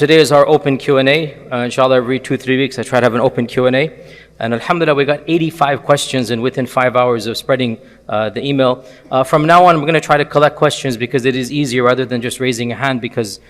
Today is our open Q&A. Inshallah, every 2-3 weeks I try to have an open Q&A. And alhamdulillah, we got 85 questions and within 5 hours of spreading the email. From now on, I'm going to try to collect questions because it is easier rather than just raising a hand, because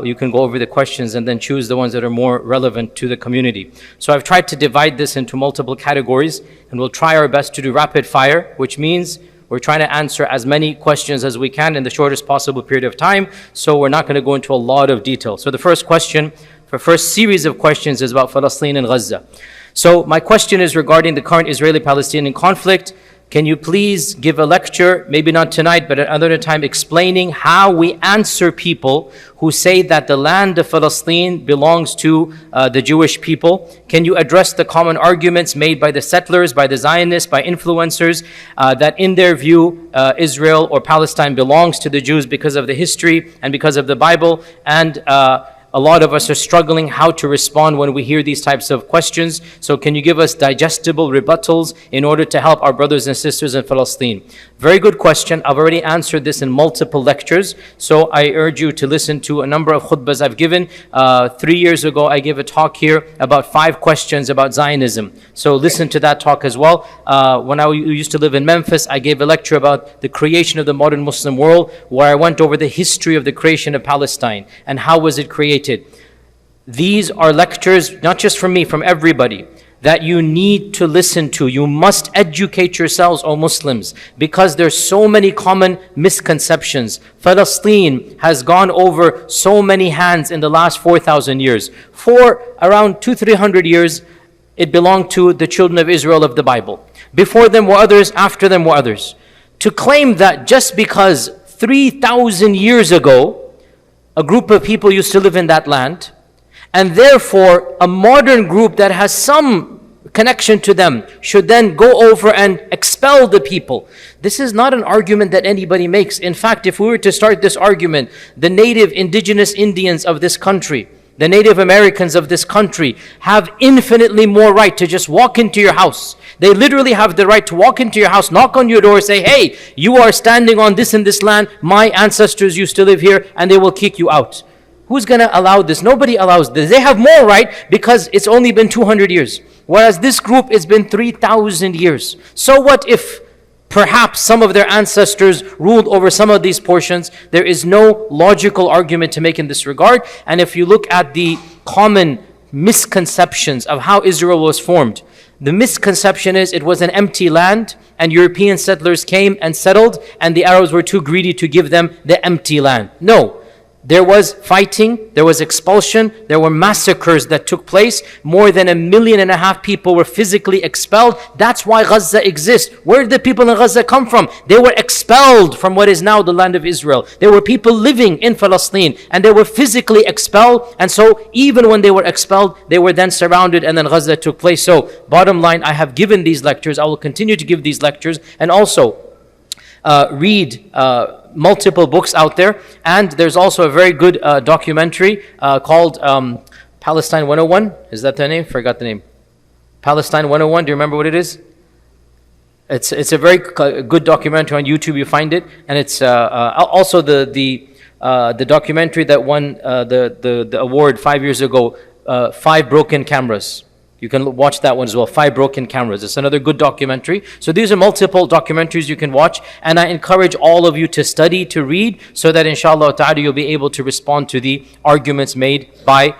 you can go over the questions and then choose the ones that are more relevant to the community. So I've tried to divide this into multiple categories, and we'll try our best to do rapid fire, which means we're trying to answer as many questions as we can in the shortest possible period of time, so we're not going to go into a lot of detail. So the first question, the first series of questions is about Palestine and Gaza. So my question is regarding the current Israeli-Palestinian conflict. Can you please give a lecture, maybe not tonight, but at another time, explaining how we answer people who say that the land of Palestine belongs to the Jewish people? Can you address the common arguments made by the settlers, by the Zionists, by influencers, that in their view, Israel or Palestine belongs to the Jews because of the history and because of the Bible? And a lot of us are struggling how to respond when we hear these types of questions. So can you give us digestible rebuttals in order to help our brothers and sisters in Palestine? Very good question. I've already answered this in multiple lectures. So I urge you to listen to a number of khutbahs I've given. 3 years ago, I gave a talk here about 5 questions about Zionism. So listen to that talk as well. When I used to live in Memphis, I gave a lecture about the creation of the modern Muslim world, where I went over the history of the creation of Palestine and how was it created. These are lectures, not just from me, from everybody, that you need to listen to. You must educate yourselves, O Muslims, because there's so many common misconceptions. Palestine has gone over so many hands in the last 4,000 years. For around 200-300 years, it belonged to the children of Israel of the Bible. Before them were others, after them were others. To claim that just because 3,000 years ago, a group of people used to live in that land, and therefore a modern group that has some connection to them should then go over and expel the people. This is not an argument that anybody makes. In fact, if we were to start this argument, the native indigenous Indians of this country, the Native Americans of this country have infinitely more right to just walk into your house. They literally have the right to walk into your house, knock on your door, say, hey, you are standing on this and this land, my ancestors used to live here, and they will kick you out. Who's going to allow this? Nobody allows this. They have more right because it's only been 200 years. Whereas this group, it's been 3,000 years. So what if perhaps some of their ancestors ruled over some of these portions? There is no logical argument to make in this regard. And if you look at the common misconceptions of how Israel was formed, the misconception is it was an empty land and European settlers came and settled and the Arabs were too greedy to give them the empty land. No. There was fighting, there was expulsion, there were massacres that took place. More than 1.5 million people were physically expelled. That's why Gaza exists. Where did the people in Gaza come from? They were expelled from what is now the land of Israel. There were people living in Palestine and they were physically expelled. And so even when they were expelled, they were then surrounded and then Gaza took place. So bottom line, I have given these lectures. I will continue to give these lectures and also read multiple books out there, and there's also a very good documentary called Palestine 101. Is that the name? Forgot the name. Palestine 101. Do you remember what it is? It's a very good documentary on YouTube. You find it, and it's also the documentary that won the award 5 years ago. 5 Broken Cameras. You can watch that one as well, 5 Broken Cameras. It's another good documentary. So these are multiple documentaries you can watch. And I encourage all of you to study, to read, so that inshallah ta'ala you'll be able to respond to the arguments made by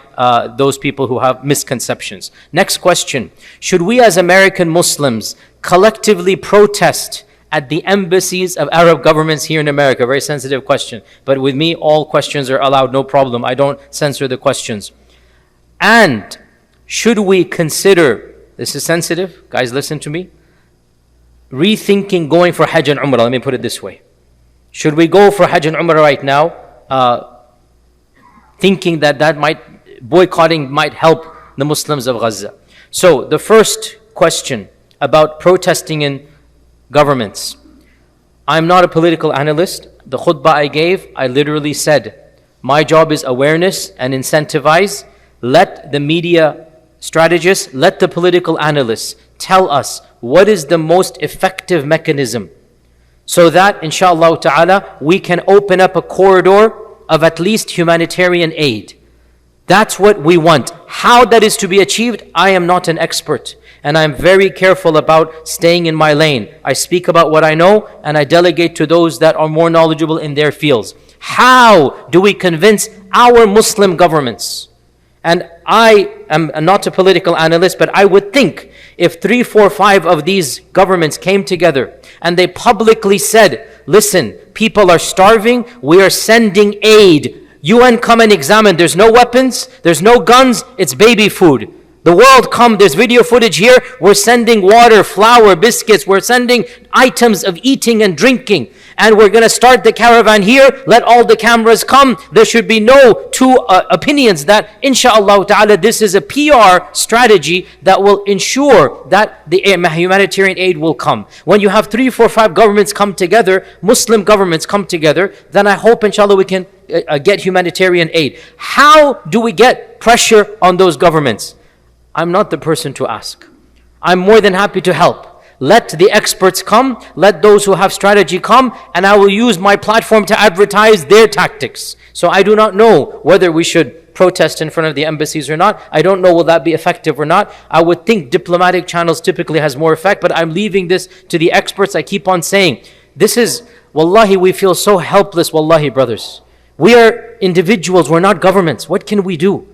those people who have misconceptions. Next question. Should we as American Muslims collectively protest at the embassies of Arab governments here in America? Very sensitive question. But with me, all questions are allowed, no problem. I don't censor the questions. And should we consider, this is sensitive, guys listen to me, rethinking going for Hajj and Umrah? Let me put it this way. Should we go for Hajj and Umrah right now, thinking that boycotting might help the Muslims of Gaza? So the first question about protesting in governments. I'm not a political analyst. The khutbah I gave, I literally said, my job is awareness and incentivize. Let the media strategists, let the political analysts tell us what is the most effective mechanism, so that inshallah ta'ala we can open up a corridor of at least humanitarian aid. That's what we want. How that is to be achieved, I am not an expert. And I'm very careful about staying in my lane. I speak about what I know and I delegate to those that are more knowledgeable in their fields. How do we convince our Muslim governments? And I am not a political analyst, but I would think if 3, 4, 5 of these governments came together and they publicly said, listen, people are starving, we are sending aid. UN come and examine, there's no weapons, there's no guns, it's baby food. The world come, there's video footage here, we're sending water, flour, biscuits, we're sending items of eating and drinking. And we're going to start the caravan here, let all the cameras come. There should be no two opinions that inshallah ta'ala this is a PR strategy that will ensure that the humanitarian aid will come. When you have 3, 4, 5 governments come together, Muslim governments come together, then I hope inshallah we can get humanitarian aid. How do we get pressure on those governments? I'm not the person to ask. I'm more than happy to help. Let the experts come, let those who have strategy come, and I will use my platform to advertise their tactics. So I do not know whether we should protest in front of the embassies or not. I don't know will that be effective or not. I would think diplomatic channels typically has more effect, but I'm leaving this to the experts. I keep on saying, this is, wallahi, we feel so helpless, wallahi, brothers. We are individuals, we're not governments. What can we do?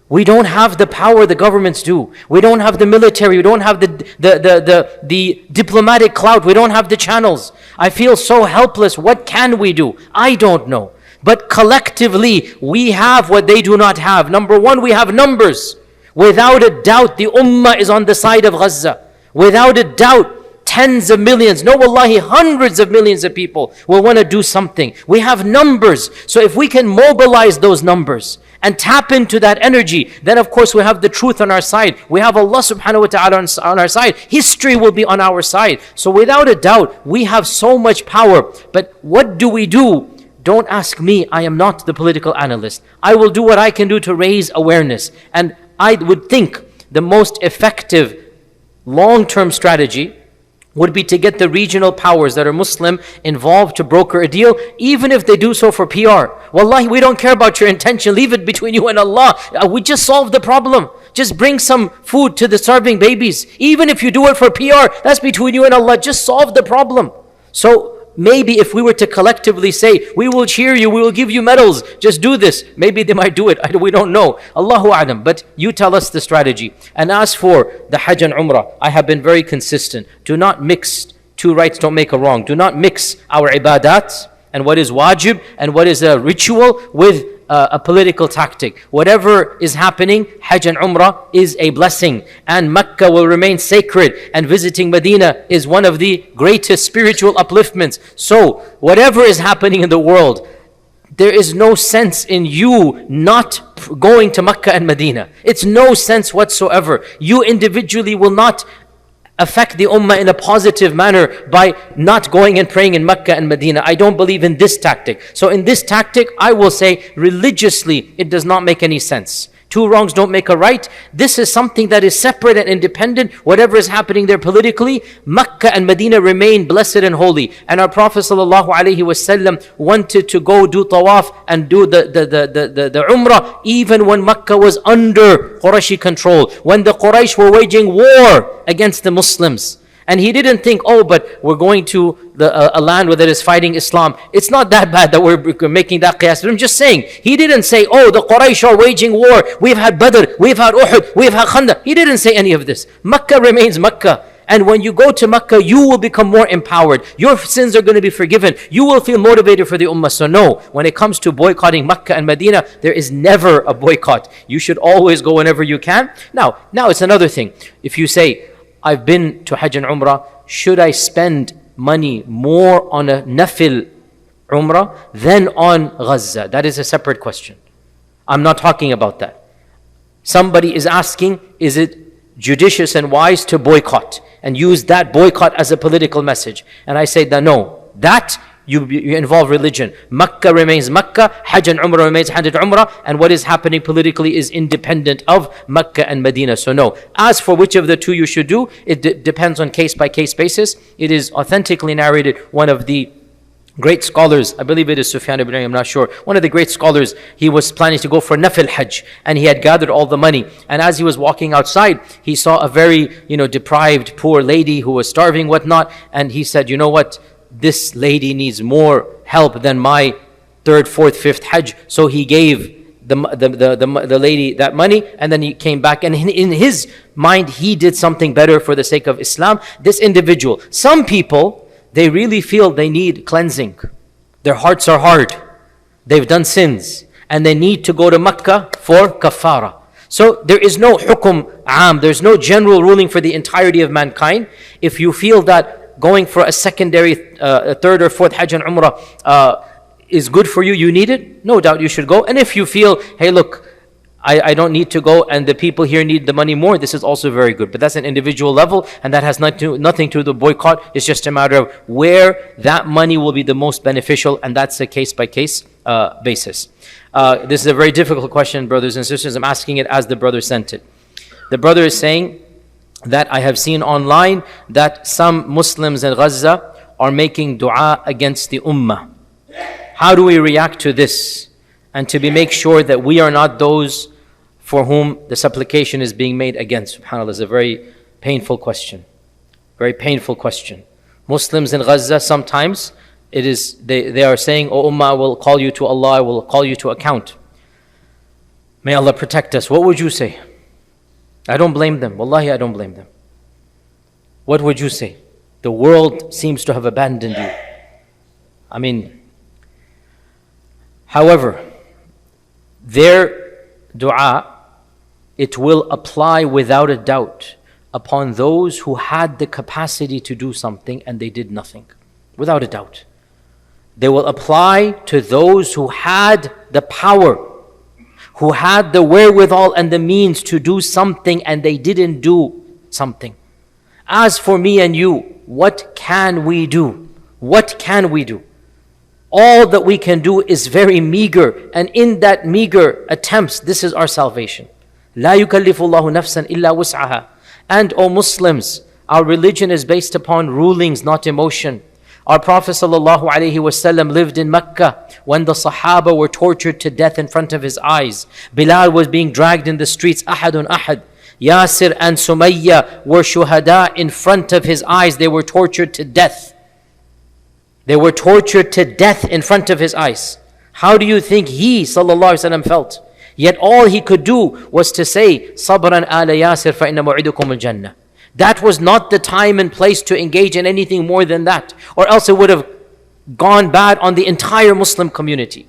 We don't have the power the governments do. We don't have the military. We don't have the diplomatic clout. We don't have the channels. I feel so helpless. What can we do? I don't know. But collectively, we have what they do not have. Number one, we have numbers. Without a doubt, the Ummah is on the side of Gaza. Without a doubt, tens of millions, no wallahi, hundreds of millions of people will want to do something. We have numbers. So if we can mobilize those numbers and tap into that energy, then of course we have the truth on our side. We have Allah subhanahu wa ta'ala on our side. History will be on our side. So without a doubt, we have so much power. But what do we do? Don't ask me. I am not the political analyst. I will do what I can do to raise awareness. And I would think the most effective long-term strategy would be to get the regional powers that are Muslim involved to broker a deal, even if they do so for PR. Wallahi, we don't care about your intention. Leave it between you and Allah. We just solve the problem. Just bring some food to the starving babies. Even if you do it for PR, that's between you and Allah. Just solve the problem. So maybe if we were to collectively say, we will cheer you, we will give you medals, just do this, maybe they might do it. We don't know. Allahu A'lam. But you tell us the strategy. And as for the Hajj and Umrah, I have been very consistent. Do not mix, two rights don't make a wrong. Do not mix our ibadat and what is wajib and what is a ritual with a political tactic. Whatever is happening, Hajj and Umrah is a blessing, and Mecca will remain sacred, and visiting Medina is one of the greatest spiritual upliftments. So whatever is happening in the world, there is no sense in you not going to Mecca and Medina. It's no sense whatsoever. You individually will not affect the Ummah in a positive manner by not going and praying in Mecca and Medina. I don't believe in this tactic. So in this tactic, I will say religiously, it does not make any sense. Two wrongs don't make a right. This is something that is separate and independent. Whatever is happening there politically, Mecca and Medina remain blessed and holy. And our Prophet ﷺ wanted to go do tawaf and do the Umrah even when Mecca was under Qurayshi control, when the Quraysh were waging war against the Muslims. And he didn't think, oh, but we're going to a land where there is fighting Islam. It's not that bad that we're making that qiyas. But I'm just saying, he didn't say, oh, the Quraysh are waging war. We've had Badr, we've had Uhud, we've had Khandaq. He didn't say any of this. Mecca remains Mecca. And when you go to Mecca, you will become more empowered. Your sins are going to be forgiven. You will feel motivated for the Ummah. So no, when it comes to boycotting Mecca and Medina, there is never a boycott. You should always go whenever you can. Now it's another thing. If you say, I've been to Hajj and Umrah, should I spend money more on a nafil Umrah than on Gaza? That is a separate question. I'm not talking about that. Somebody is asking, is it judicious and wise to boycott and use that boycott as a political message? And I say that no, that you involve religion. Mecca remains Mecca, Hajj and Umrah remains Hajj and Umrah, and what is happening politically is independent of Mecca and Medina. So no. As for which of the two you should do, it depends on case by case basis. It is authentically narrated, one of the great scholars, I believe it is Sufyan ibn Uyayna, I'm not sure. One of the great scholars, he was planning to go for Nafil Hajj, and he had gathered all the money. And as he was walking outside, he saw a very, deprived, poor lady who was starving, whatnot. And he said, you know what? This lady needs more help than my third, fourth, fifth Hajj. So he gave the lady that money, and then he came back, and in his mind, he did something better for the sake of Islam. This individual, some people, they really feel they need cleansing. Their hearts are hard. They've done sins. And they need to go to Mecca for kafara. So there is no hukum am. There's no general ruling for the entirety of mankind. If you feel that going for a secondary, a third or fourth Hajj and Umrah is good for you, you need it, no doubt you should go. And if you feel, hey look, I don't need to go and the people here need the money more, this is also very good. But that's an individual level, and that has nothing to do with the boycott. It's just a matter of where that money will be the most beneficial, and that's a case-by-case basis. This is a very difficult question, brothers and sisters. I'm asking it as the brother sent it. The brother is saying that I have seen online that some Muslims in Gaza are making dua against the Ummah. How do we react to this? And to make sure that we are not those for whom the supplication is being made against. SubhanAllah, is a very painful question. Very painful question. Muslims in Gaza, sometimes they are saying, "Oh Ummah, I will call you to Allah, I will call you to account. May Allah protect us." What would you say? I don't blame them. Wallahi, I don't blame them. What would you say? The world seems to have abandoned you. However, their dua, it will apply without a doubt upon those who had the capacity to do something and they did nothing. Without a doubt. They will apply to those who had the power, who had the wherewithal and the means to do something and they didn't do something. As for me and you, what can we do? What can we do? All that we can do is very meager, and in that meager attempts, this is our salvation. لا يكلف الله نفسا إلا وسعها. And O Muslims, our religion is based upon rulings, not emotion. Our Prophet ﷺ lived in Mecca when the Sahaba were tortured to death in front of his eyes. Bilal was being dragged in the streets, ahadun ahad. Yasir and Sumayya were shuhada in front of his eyes. They were tortured to death. They were tortured to death in front of his eyes. How do you think he, ﷺ, felt? Yet all he could do was to say, Sabran ala Yasir fa inna mu'idukum al-jannah. That was not the time and place to engage in anything more than that, or else it would have gone bad on the entire Muslim community.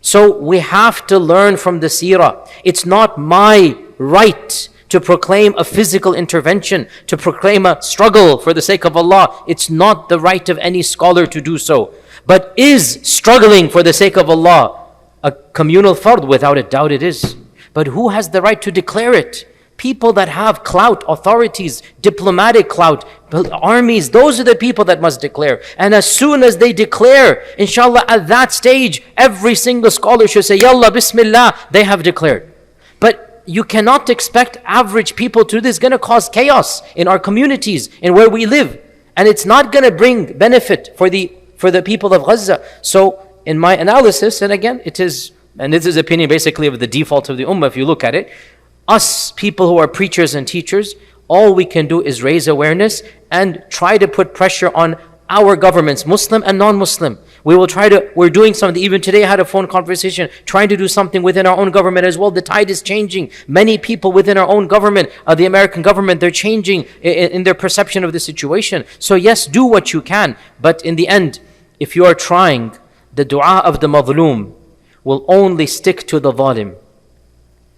So we have to learn from the seerah. It's not my right to proclaim a physical intervention, to proclaim a struggle for the sake of Allah. It's not the right of any scholar to do so. But is struggling for the sake of Allah a communal fard? Without a doubt it is. But who has the right to declare it? People that have clout, authorities, diplomatic clout, armies, those are the people that must declare. And as soon as they declare, inshallah, at that stage, every single scholar should say, Yalla, Bismillah, they have declared. But you cannot expect average people to do this. It's going to cause chaos in our communities, in where we live. And it's not going to bring benefit for the people of Gaza. So in my analysis, and again, this is opinion basically of the default of the Ummah, if you look at it, us people who are preachers and teachers, all we can do is raise awareness and try to put pressure on our governments, Muslim and non-Muslim. We're doing something. Even today I had a phone conversation trying to do something within our own government as well. The tide is changing. Many people within our own government, the American government, they're changing in their perception of the situation. So yes, do what you can. But in the end, if you are trying, the dua of the madhloom will only stick to the zalim.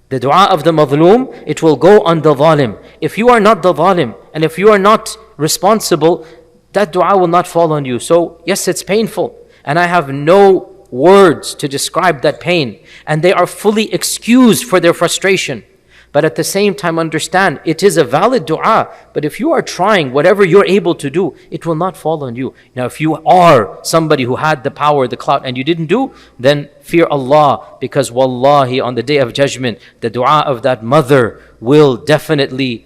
The dua of the madhloom, it will go on the zalim. If you are not the zalim, and if you are not responsible, that dua will not fall on you. So yes, it's painful. And I have no words to describe that pain. And they are fully excused for their frustration. But at the same time, understand, it is a valid dua. But if you are trying whatever you're able to do, it will not fall on you. Now, if you are somebody who had the power, the clout, and you didn't do, then fear Allah. Because wallahi, on the day of judgment, the dua of that mother will definitely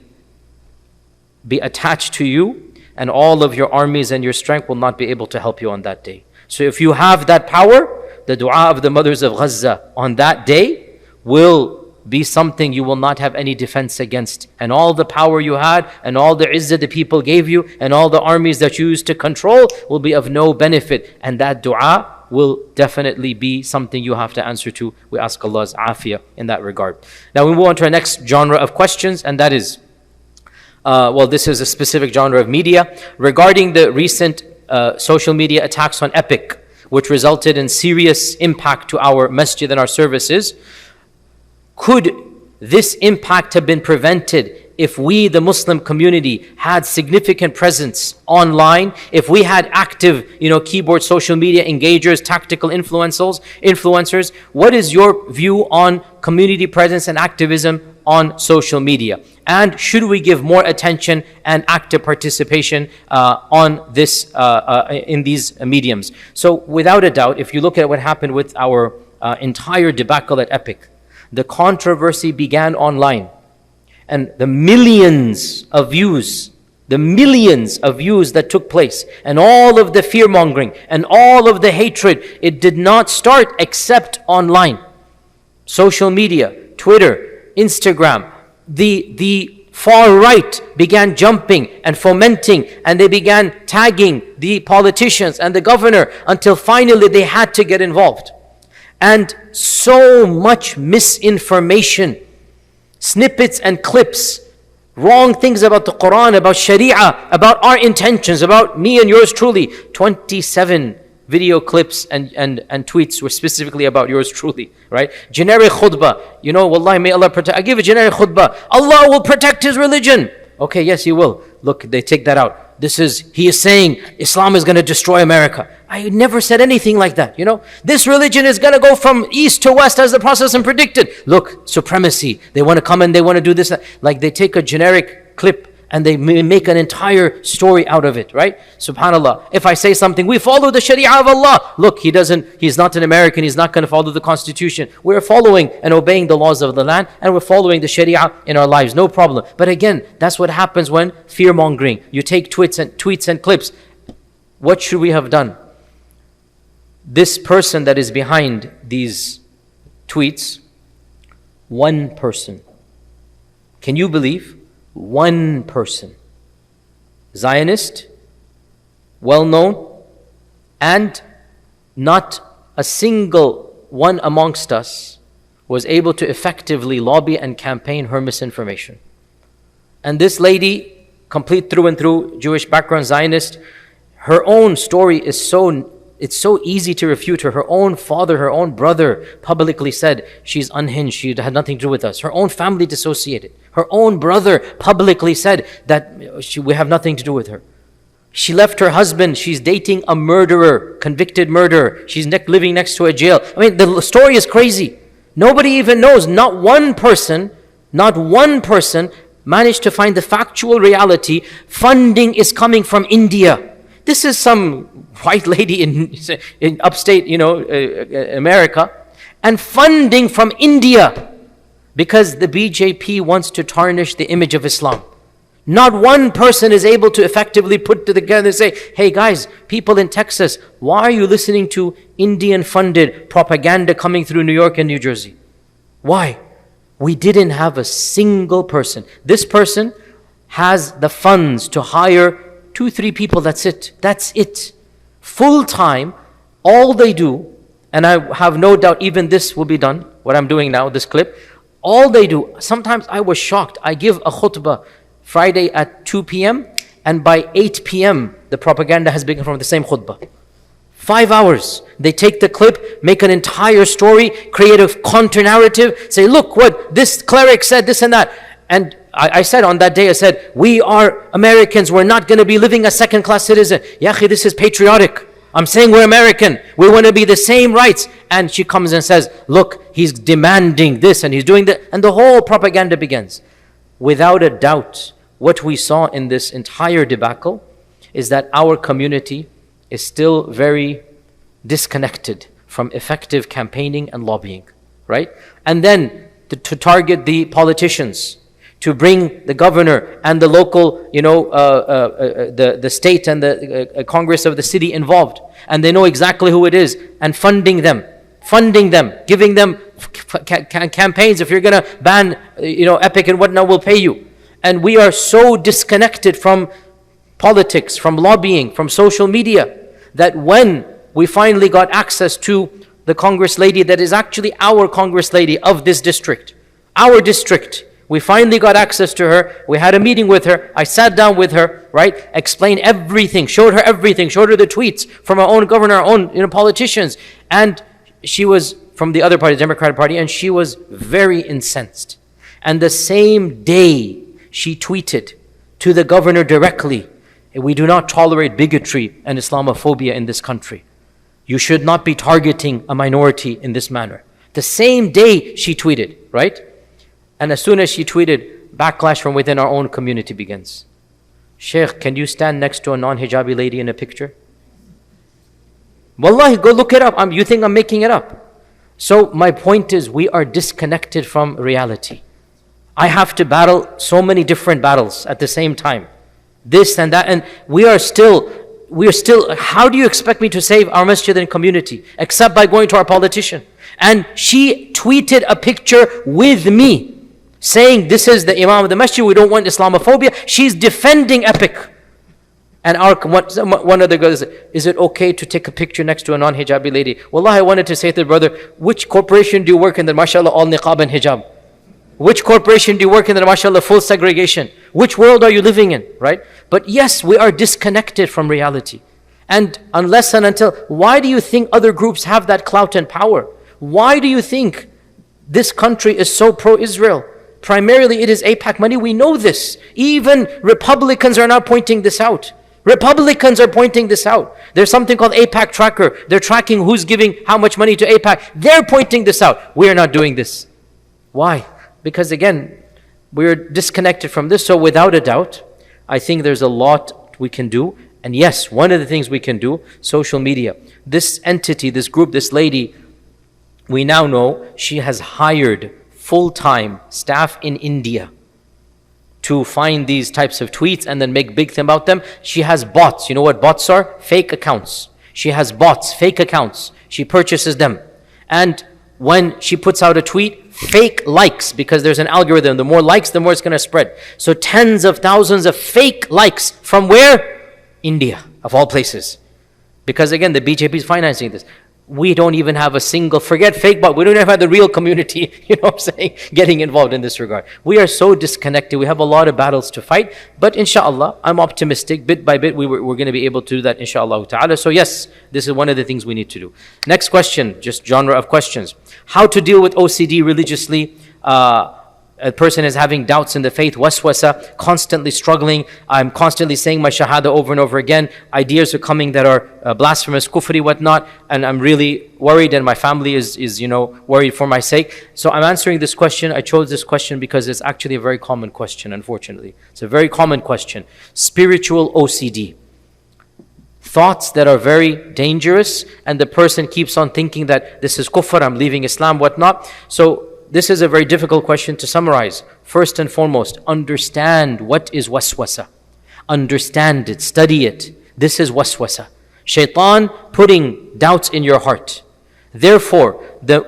be attached to you. And all of your armies and your strength will not be able to help you on that day. So if you have that power, the dua of the mothers of Gaza on that day will be something you will not have any defense against. And all the power you had, and all the izzah the people gave you, and all the armies that you used to control will be of no benefit. And that dua will definitely be something you have to answer to. We ask Allah's afiyah in that regard. Now we move on to our next genre of questions, and that is, this is a specific genre of media. Regarding the recent social media attacks on EPIC, which resulted in serious impact to our masjid and our services, could this impact have been prevented if we, the Muslim community, had significant presence online, if we had active, keyboard social media engagers, tactical influencers? What is your view on community presence and activism on social media? And should we give more attention and active participation on this in these mediums? So without a doubt, if you look at what happened with our entire debacle at EPIC, the controversy began online. And the millions of views that took place, and all of the fear-mongering, and all of the hatred, it did not start except online. Social media, Twitter, Instagram, the far right began jumping and fomenting, and they began tagging the politicians and the governor until finally they had to get involved. And so much misinformation, snippets and clips, wrong things about the Quran, about Sharia, about our intentions, about me and yours truly. 27 video clips and tweets were specifically about yours truly, right? Generic khutbah, wallahi, may Allah protect. I give a generic khutbah. Allah will protect His religion. Okay, yes, He will. Look, they take that out. He is saying Islam is going to destroy America. I never said anything like that, This religion is going to go from east to west as the Prophet predicted. Look, supremacy. They want to come and they want to do this. Like they take a generic clip and they make an entire story out of it, right? SubhanAllah. If I say something, we follow the Sharia of Allah. Look, he's not an American, he's not going to follow the Constitution. We're following and obeying the laws of the land, and we're following the Sharia in our lives, no problem. But again, that's what happens when fear-mongering. You take tweets and clips. What should we have done? This person that is behind these tweets, one person. Can you believe? One person, Zionist, well-known, and not a single one amongst us was able to effectively lobby and campaign her misinformation. And this lady, complete through and through, Jewish background, Zionist, her own story is it's so easy to refute her. Her own father, her own brother publicly said she's unhinged, she had nothing to do with us. Her own family dissociated. Her own brother publicly said that we have nothing to do with her. She left her husband, she's dating a murderer, convicted murderer. She's living next to a jail. I mean, the story is crazy. Nobody even knows. Not one person managed to find the factual reality. Funding is coming from India. This is some white lady in upstate, America, and funding from India because the BJP wants to tarnish the image of Islam. Not one person is able to effectively put together and say, hey guys, people in Texas, why are you listening to Indian-funded propaganda coming through New York and New Jersey? Why? We didn't have a single person. This person has the funds to hire 2-3 people, that's it. Full time, all they do, and I have no doubt even this will be done, what I'm doing now, this clip, all they do, sometimes I was shocked. I give a khutbah Friday at 2 p.m. and by 8 p.m. the propaganda has begun from the same khutbah. 5 hours. They take the clip, make an entire story, create a counter-narrative, say, look what this cleric said, this and that. And I said on that day, we are Americans, we're not going to be living as second-class citizens. Ya akhi, this is patriotic. I'm saying we're American. We want to be the same rights. And she comes and says, look, he's demanding this and he's doing that. And the whole propaganda begins. Without a doubt, what we saw in this entire debacle is that our community is still very disconnected from effective campaigning and lobbying, right? And then to target the politicians, to bring the governor and the local, the state and the Congress of the city involved. And they know exactly who it is, and funding them, giving them campaigns. If you're going to ban, EPIC and whatnot, we'll pay you. And we are so disconnected from politics, from lobbying, from social media, that when we finally got access to the Congress lady that is actually our Congress lady of this district, our district, we finally got access to her. We had a meeting with her. I sat down with her, right? Explained everything, showed her everything, showed her the tweets from our own governor, our own politicians. And she was from the other party, the Democratic Party, and she was very incensed. And the same day she tweeted to the governor directly, we do not tolerate bigotry and Islamophobia in this country. You should not be targeting a minority in this manner. The same day she tweeted, right? And as soon as she tweeted, backlash from within our own community begins. Shaykh, can you stand next to a non-hijabi lady in a picture? Wallahi, go look it up. You think I'm making it up? So my point is, we are disconnected from reality. I have to battle so many different battles at the same time. This and that, and we are still, how do you expect me to save our masjid and community? Except by going to our politician. And she tweeted a picture with me, saying this is the Imam of the masjid, we don't want Islamophobia. She's defending EPIC. And one of the girls said, is it okay to take a picture next to a non-hijabi lady? Wallah, I wanted to say to the brother, which corporation do you work in that, mashallah, all niqab and hijab? Which corporation do you work in that, mashallah, full segregation? Which world are you living in, right? But yes, we are disconnected from reality. And unless and until, why do you think other groups have that clout and power? Why do you think this country is so pro-Israel? Primarily it is AIPAC money, we know this. Even Republicans are now pointing this out. Republicans are pointing this out. There's something called AIPAC Tracker. They're tracking who's giving how much money to AIPAC. They're pointing this out. We are not doing this. Why? Because again, we're disconnected from this. So without a doubt, I think there's a lot we can do. And yes, one of the things we can do, social media. This entity, this group, this lady, we now know she has hired full-time staff in India to find these types of tweets and then make big thing about them. She has bots. You know what bots are? Fake accounts. She has bots, fake accounts. She purchases them. And when she puts out a tweet, fake likes, because there's an algorithm. The more likes, the more it's going to spread. So tens of thousands of fake likes. From where? India, of all places. Because again, the BJP is financing this. We don't even have a single, forget fake bot, we don't even have the real community, getting involved in this regard. We are so disconnected. We have a lot of battles to fight. But inshallah, I'm optimistic. Bit by bit, we're going to be able to do that, inshallah ta'ala. So yes, this is one of the things we need to do. Next question, just genre of questions. How to deal with OCD religiously? A person is having doubts in the faith, waswasa, constantly struggling. I'm constantly saying my shahada over and over again. Ideas are coming that are blasphemous, kufri, whatnot. And I'm really worried, and my family is worried for my sake. So I'm answering this question. I chose this question because it's actually a very common question, unfortunately. It's a very common question. Spiritual OCD. Thoughts that are very dangerous, and the person keeps on thinking that this is kufr, I'm leaving Islam, whatnot. So this is a very difficult question to summarize. First and foremost, understand what is waswasa. Understand it, study it. This is waswasa. Shaitan putting doubts in your heart. Therefore,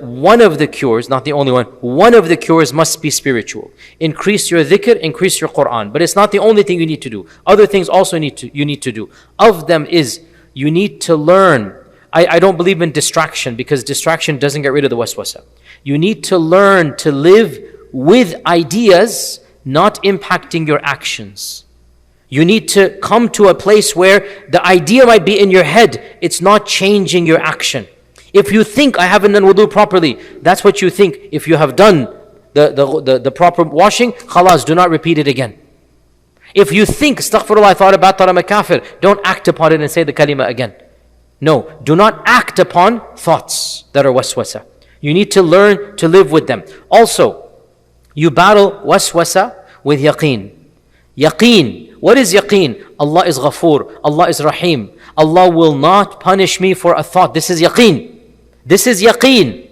one of the cures, not the only one of the cures must be spiritual. Increase your dhikr, increase your Quran. But it's not the only thing you need to do. Other things also you need to do. Of them is, you need to learn. I don't believe in distraction, because distraction doesn't get rid of the waswasa. You need to learn to live with ideas not impacting your actions. You need to come to a place where the idea might be in your head, it's not changing your action. If you think, I haven't done wudu properly, that's what you think. If you have done the proper washing, khalas, do not repeat it again. If you think, astaghfirullah, I thought about that, I'm a kafir, don't act upon it and say the kalima again. No, do not act upon thoughts that are waswasa. You need to learn to live with them. Also, you battle waswasa with yaqeen. Yaqeen. What is yaqeen? Allah is ghafoor. Allah is rahim. Allah will not punish me for a thought. This is yaqeen. This is yaqeen.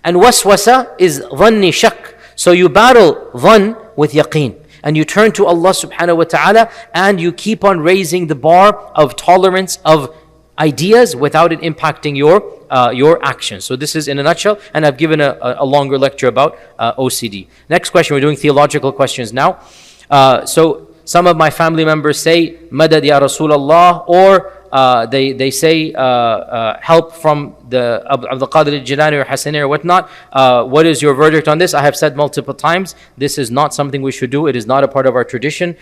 And waswasa is dhanni, shak. So you battle dhan, with yaqeen. And you turn to Allah subhanahu wa ta'ala and you keep on raising the bar of tolerance of ideas without it impacting your actions. So this is in a nutshell, and I've given a longer lecture about OCD. Next question, we're doing theological questions now. So some of my family members say, Madad ya Rasool Allah, or they say help from the Abdul Qadir al-Jilani or Hassani or whatnot. What is your verdict on this? I have said multiple times, this is not something we should do. It is not a part of our tradition.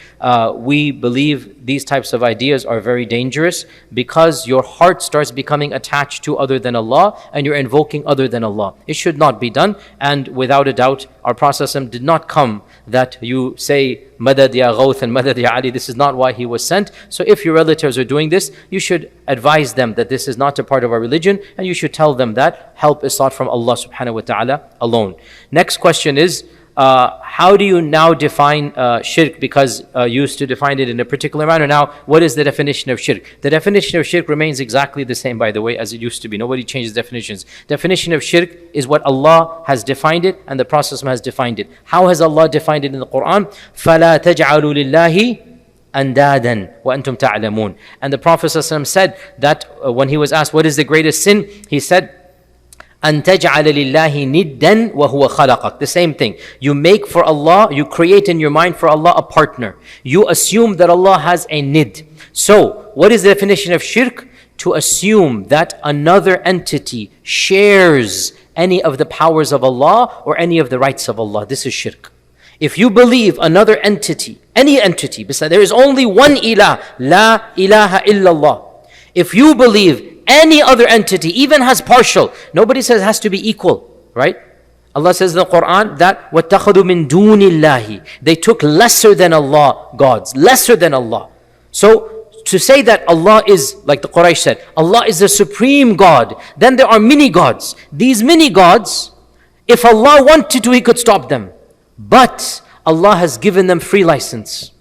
We believe these types of ideas are very dangerous because your heart starts becoming attached to other than Allah and you're invoking other than Allah. It should not be done, and without a doubt, our Prophet did not come that you say Madad ya Ghawth and Madad ya Ali. This is not why he was sent. So if your relatives are doing this, you should advise them that this is not a part of our religion, and you should tell them that help is sought from Allah subhanahu wa ta'ala alone. Next question is, how do you now define shirk? Because you used to define it in a particular manner. Now, what is the definition of shirk? The definition of shirk remains exactly the same, by the way, as it used to be. Nobody changes definitions. Definition of shirk is what Allah has defined it and the Prophet has defined it. How has Allah defined it in the Quran? فَلَا تَجْعَلُوا لِلَّهِ أَنْدَادًا وَأَنْتُمْ تَعْلَمُونَ. And the Prophet said that when he was asked what is the greatest sin, he said, أن تجعل لله ندا وهو خلقك. The same thing. You make for Allah, you create in your mind for Allah a partner. You assume that Allah has a nid. So, what is the definition of shirk? To assume that another entity shares any of the powers of Allah or any of the rights of Allah. This is shirk. If you believe another entity, any entity, besides there is only one ilah, la ilaha illallah. If you believe any other entity even has partial, nobody says it has to be equal, right? Allah says in the Quran that وَاتَّخَذُوا مِن دُونِ اللَّهِ. They took lesser than Allah gods, lesser than Allah. So to say that Allah is, like the Quraysh said, Allah is the supreme God, then there are many gods. These many gods, if Allah wanted to, He could stop them. But Allah has given them free license.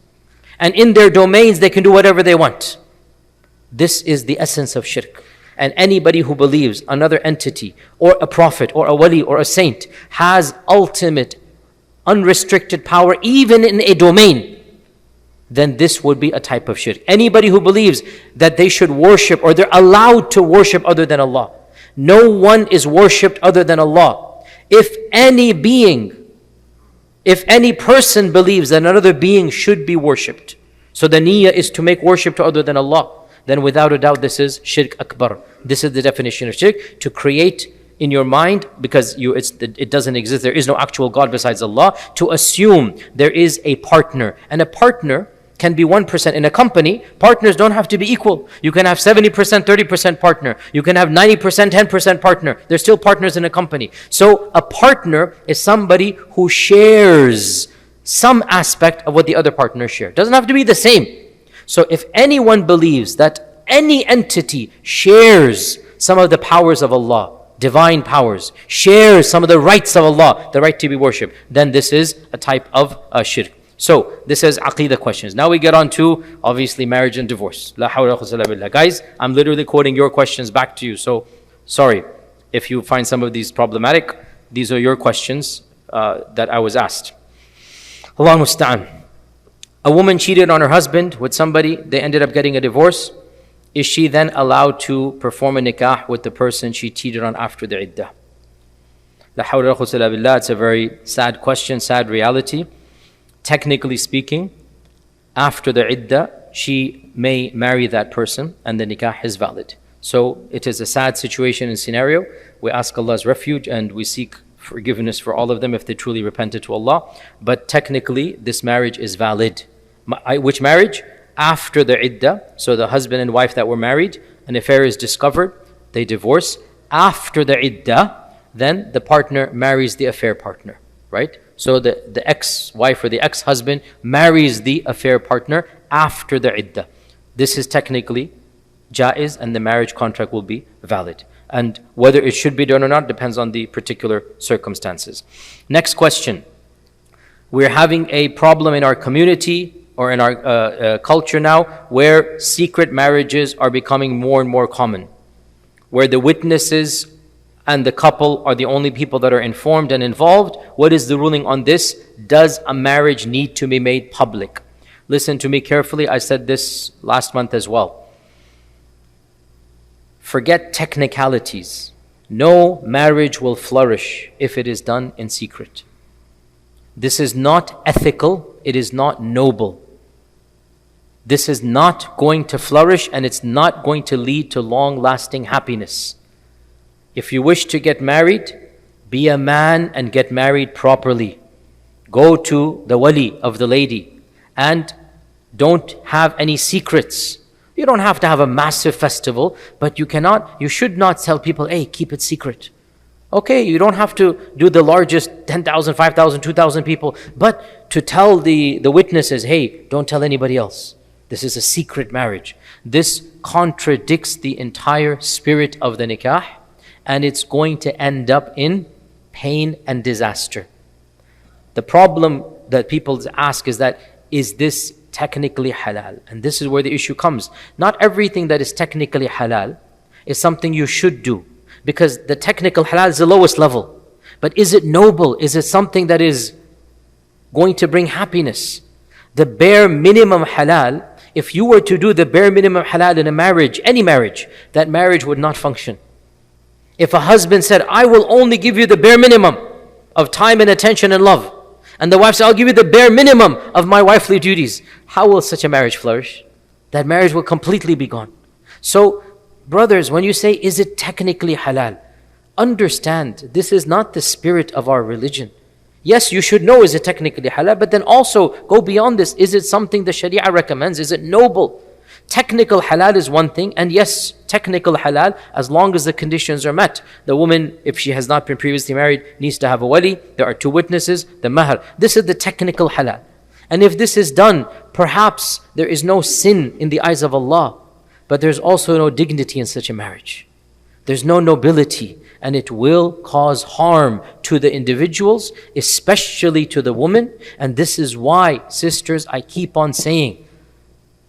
And in their domains, they can do whatever they want. This is the essence of shirk. And anybody who believes another entity or a prophet or a wali or a saint has ultimate unrestricted power even in a domain, then this would be a type of shirk. Anybody who believes that they should worship or they're allowed to worship other than Allah. No one is worshipped other than Allah. If any person believes that another being should be worshipped, so the niyyah is to make worship to other than Allah, then without a doubt this is shirk akbar. This is the definition of shirk, to create in your mind, because it doesn't exist, there is no actual God besides Allah, to assume there is a partner. And a partner can be 1%. In a company, partners don't have to be equal. You can have 70%, 30% partner. You can have 90%, 10% partner. They're still partners in a company. So a partner is somebody who shares some aspect of what the other partners share. Doesn't have to be the same. So if anyone believes that any entity shares some of the powers of Allah, divine powers, shares some of the rights of Allah, the right to be worshipped, then this is a type of shirk. So this is Aqidah questions. Now we get on to obviously marriage and divorce. La hawla wa quwwata illa billah. Guys, I'm literally quoting your questions back to you. So sorry if you find some of these problematic. These are your questions that I was asked. Allahu musta'an. A woman cheated on her husband with somebody, they ended up getting a divorce. Is she then allowed to perform a nikah with the person she cheated on after the iddah? La hawla wa quwwata illa billah. It's a very sad question, sad reality. Technically speaking, after the iddah, she may marry that person and the nikah is valid. So it is a sad situation and scenario. We ask Allah's refuge and we seek forgiveness for all of them if they truly repented to Allah. But technically, this marriage is valid. Which marriage? After the iddah. So the husband and wife that were married, an affair is discovered, they divorce. After the iddah, then the partner marries the affair partner, right? So the ex-wife or the ex-husband marries the affair partner after the iddah. This is technically jaiz and the marriage contract will be valid. And whether it should be done or not depends on the particular circumstances. Next question. We're having a problem in our community or in our culture now where secret marriages are becoming more and more common, where the witnesses and the couple are the only people that are informed and involved. What is the ruling on this? Does a marriage need to be made public? Listen to me carefully. I said this last month as well. Forget technicalities. No marriage will flourish if it is done in secret. This is not ethical. It is not noble. This is not going to flourish, and it's not going to lead to long-lasting happiness. If you wish to get married, be a man and get married properly. Go to the wali of the lady and don't have any secrets. You don't have to have a massive festival, but you should not tell people, hey, keep it secret. Okay, you don't have to do the largest 10,000, 5,000, 2,000 people, but to tell the witnesses, hey, don't tell anybody else. This is a secret marriage. This contradicts the entire spirit of the nikah, and it's going to end up in pain and disaster. The problem that people ask is that, is this technically halal? And this is where the issue comes. Not everything that is technically halal is something you should do, because the technical halal is the lowest level. But is it noble? Is it something that is going to bring happiness? The bare minimum halal, if you were to do the bare minimum halal in a marriage, any marriage, that marriage would not function. If a husband said, I will only give you the bare minimum of time and attention and love, and the wife said, I'll give you the bare minimum of my wifely duties, how will such a marriage flourish? That marriage will completely be gone. So, brothers, when you say, is it technically halal? Understand, this is not the spirit of our religion. Yes, you should know, is it technically halal? But then also go beyond this. Is it something the Sharia recommends? Is it noble? Technical halal is one thing, and yes, technical halal, as long as the conditions are met. The woman, if she has not been previously married, needs to have a wali. There are 2 witnesses, the mahr. This is the technical halal. And if this is done, perhaps there is no sin in the eyes of Allah, but there's also no dignity in such a marriage. There's no nobility, and it will cause harm to the individuals, especially to the woman. And this is why, sisters, I keep on saying,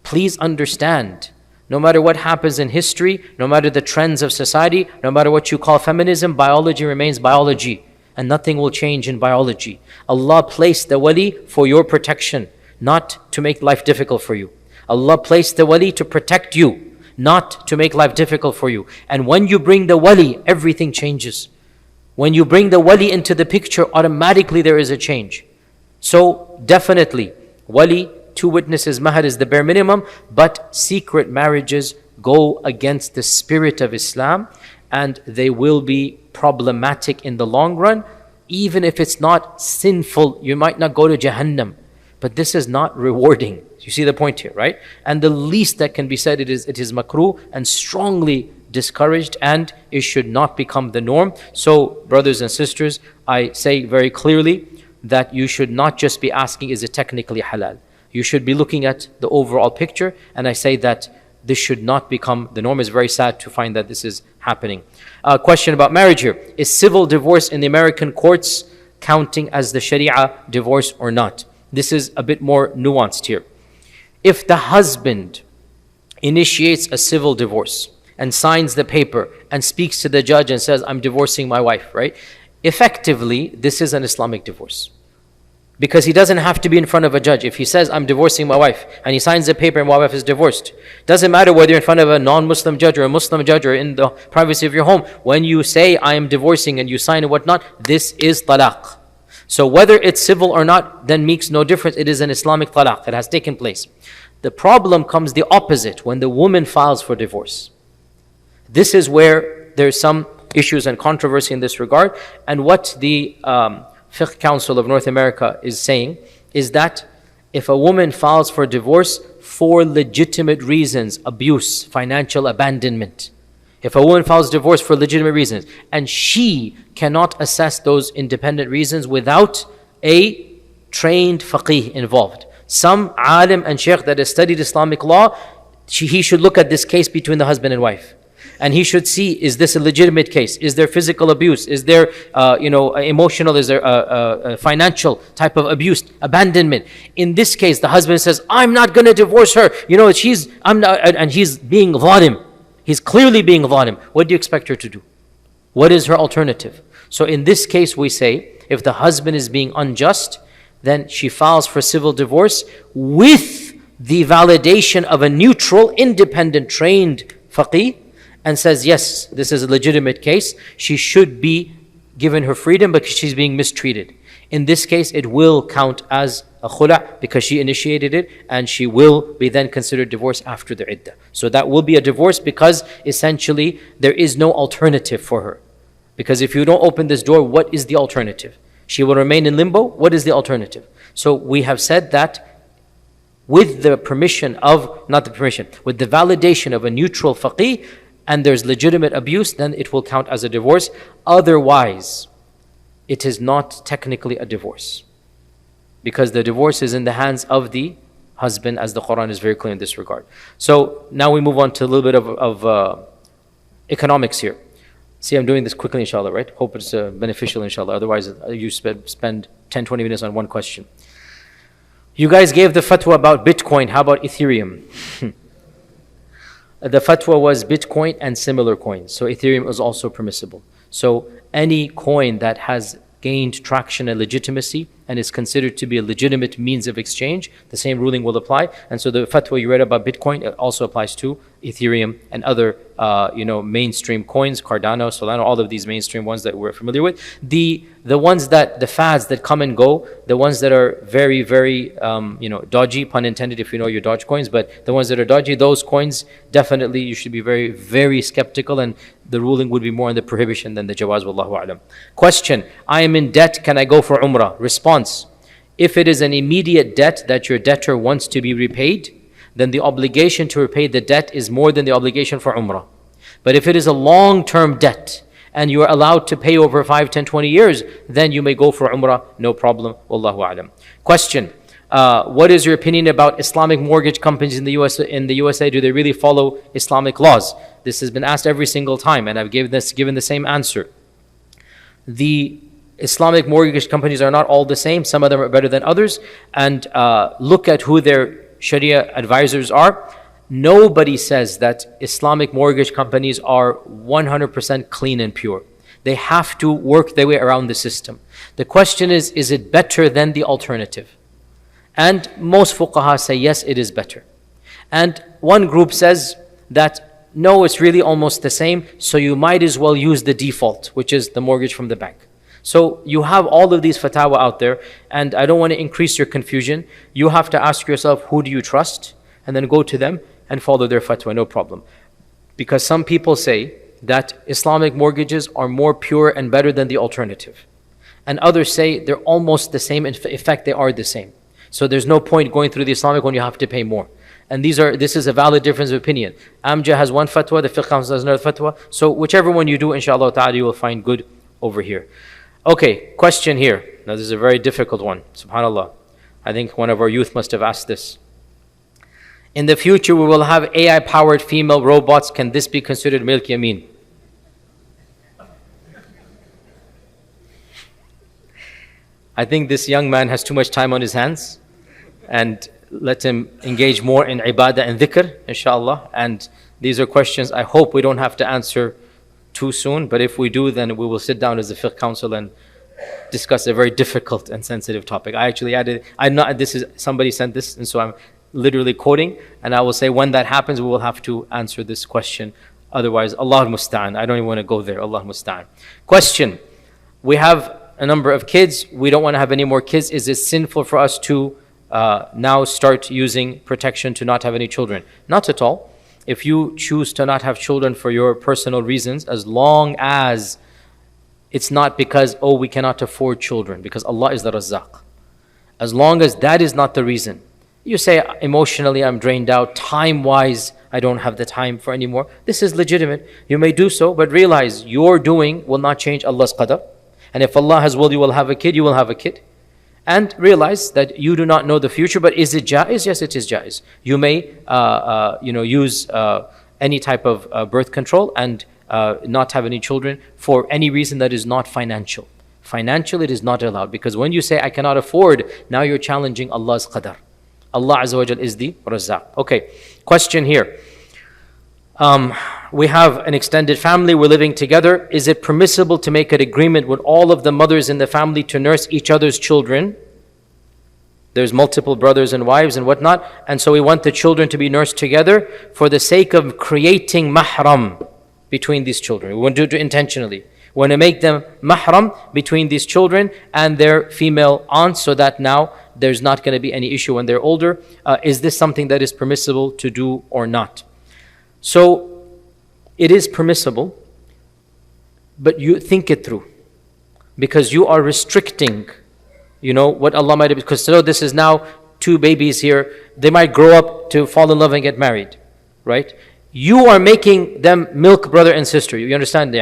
please understand, no matter what happens in history, no matter the trends of society, no matter what you call feminism, biology remains biology, and nothing will change in biology. Allah placed the wali for your protection, not to make life difficult for you. Allah placed the wali to protect you, not to make life difficult for you. And when you bring the wali, everything changes. When you bring the wali into the picture, automatically there is a change. So definitely, wali, 2 witnesses, mahr is the bare minimum, but secret marriages go against the spirit of Islam, and they will be problematic in the long run. Even if it's not sinful, you might not go to Jahannam, but this is not rewarding. You see the point here, right? And the least that can be said, it is makruh and strongly discouraged, and it should not become the norm. So, brothers and sisters, I say very clearly that you should not just be asking, is it technically halal? You should be looking at the overall picture, and I say that this should not become the norm. It's very sad to find that this is happening. Question about marriage here. Is civil divorce in the American courts counting as the Sharia divorce or not? This is a bit more nuanced here. If the husband initiates a civil divorce and signs the paper and speaks to the judge and says, I'm divorcing my wife, right? Effectively, this is an Islamic divorce. Because he doesn't have to be in front of a judge. If he says, I'm divorcing my wife, and he signs the paper and my wife is divorced, doesn't matter whether you're in front of a non-Muslim judge or a Muslim judge or in the privacy of your home. When you say, I am divorcing, and you sign and whatnot, this is talaq. So whether it's civil or not, then makes no difference. It is an Islamic talaq. It has taken place. The problem comes the opposite, when the woman files for divorce. This is where there's some issues and controversy in this regard. And what the Fiqh Council of North America is saying is that if a woman files for divorce for legitimate reasons, abuse, financial abandonment, if a woman files divorce for legitimate reasons, and she cannot assess those independent reasons without a trained faqih involved, some alim and shaykh that has studied Islamic law, he should look at this case between the husband and wife. And he should see, is this a legitimate case? Is there physical abuse? Is there, emotional? Is there financial type of abuse, abandonment? In this case, the husband says, I'm not going to divorce her. And he's being zalim. He's clearly being zalim. What do you expect her to do? What is her alternative? So in this case we say, if the husband is being unjust, then she files for civil divorce with the validation of a neutral, independent, trained faqih, and says, yes, this is a legitimate case. She should be given her freedom because she's being mistreated. In this case, it will count as a khula because she initiated it, and she will be then considered divorced after the iddah. So that will be a divorce because essentially there is no alternative for her. Because if you don't open this door, what is the alternative? She will remain in limbo. What is the alternative? So we have said that with the permission of, not the permission, with the validation of a neutral faqih, and there's legitimate abuse, then it will count as a divorce. Otherwise, it is not technically a divorce, because the divorce is in the hands of the husband, as the Quran is very clear in this regard. So now we move on to a little bit of economics here. See, I'm doing this quickly, inshallah, right? Hope it's beneficial, inshallah. Otherwise, you spend 10, 20 minutes on one question. You guys gave the fatwa about Bitcoin. How about Ethereum? The fatwa was Bitcoin and similar coins. So Ethereum is also permissible. So any coin that has gained traction and legitimacy and is considered to be a legitimate means of exchange, the same ruling will apply. And so the fatwa you read about Bitcoin, it also applies to Ethereum and other mainstream coins, Cardano, Solana, all of these mainstream ones that we're familiar with. The ones that, the fads that come and go, the ones that are very, very dodgy, pun intended if you know your Dodge coins, but the ones that are dodgy, those coins, definitely you should be very, very skeptical, and the ruling would be more on the prohibition than the jawaz, wallahu a'lam. Question, I am in debt, can I go for Umrah? Response, if it is an immediate debt that your debtor wants to be repaid, then the obligation to repay the debt is more than the obligation for Umrah. But if it is a long-term debt, and you are allowed to pay over 5, 10, 20 years, then you may go for Umrah, no problem. Wallahu a'lam. Question, what is your opinion about Islamic mortgage companies in the USA? Do they really follow Islamic laws? This has been asked every single time, and I've given the same answer. The Islamic mortgage companies are not all the same. Some of them are better than others. And look at who their Sharia advisors are. Nobody says that Islamic mortgage companies are 100% clean and pure. They have to work their way around the system. The question is it better than the alternative? And most fuqaha say yes, it is better. And one group says that no, it's really almost the same, so you might as well use the default, which is the mortgage from the bank. So you have all of these fatwa out there, and I don't want to increase your confusion. You have to ask yourself, who do you trust? And then go to them and follow their fatwa, no problem. Because some people say that Islamic mortgages are more pure and better than the alternative. And others say they're almost the same, in fact they are the same. So there's no point going through the Islamic when you have to pay more. And this is a valid difference of opinion. Amja has one fatwa, the Fiqh Council has another fatwa. So whichever one you do, inshallah ta'ala, you will find good over here. Okay, question here. Now this is a very difficult one, subhanAllah. I think one of our youth must have asked this. In the future, we will have AI-powered female robots. Can this be considered milk yameen? I think this young man has too much time on his hands, and let him engage more in ibadah and dhikr, inshallah. And these are questions I hope we don't have to answer too soon, but if we do, then we will sit down as the Fiqh Council and discuss a very difficult and sensitive topic. I actually added, somebody sent this, and so I'm literally quoting, and I will say when that happens, we will have to answer this question. Otherwise, Allah musta'an. I don't even want to go there. Allah musta'an. Question, we have a number of kids. We don't want to have any more kids. Is it sinful for us to now start using protection to not have any children? Not at all. If you choose to not have children for your personal reasons, as long as it's not because, oh, we cannot afford children, because Allah is the Razzaq. As long as that is not the reason. You say, emotionally, I'm drained out. Time-wise, I don't have the time for anymore. This is legitimate. You may do so, but realize your doing will not change Allah's qadar. And if Allah has willed you will have a kid, you will have a kid. And realize that you do not know the future, but is it jaiz? Yes, it is jaiz. You may use any type of birth control and not have any children for any reason that is not financial. Financial, it is not allowed, because when you say, I cannot afford, now you're challenging Allah's qadar. Allah Azza wa Jal is the Razzaq. Okay, question here. We have an extended family, we're living together. Is it permissible to make an agreement with all of the mothers in the family to nurse each other's children? There's multiple brothers and wives and whatnot, and so we want the children to be nursed together for the sake of creating mahram between these children. We want to do it intentionally. We want to make them mahram between these children and their female aunts, so that now there's not going to be any issue when they're older. Is this something that is permissible to do or not? So it is permissible, but you think it through, because you are restricting, what Allah might have, because so this is now two babies here, they might grow up to fall in love and get married, right? You are making them milk brother and sister. You understand,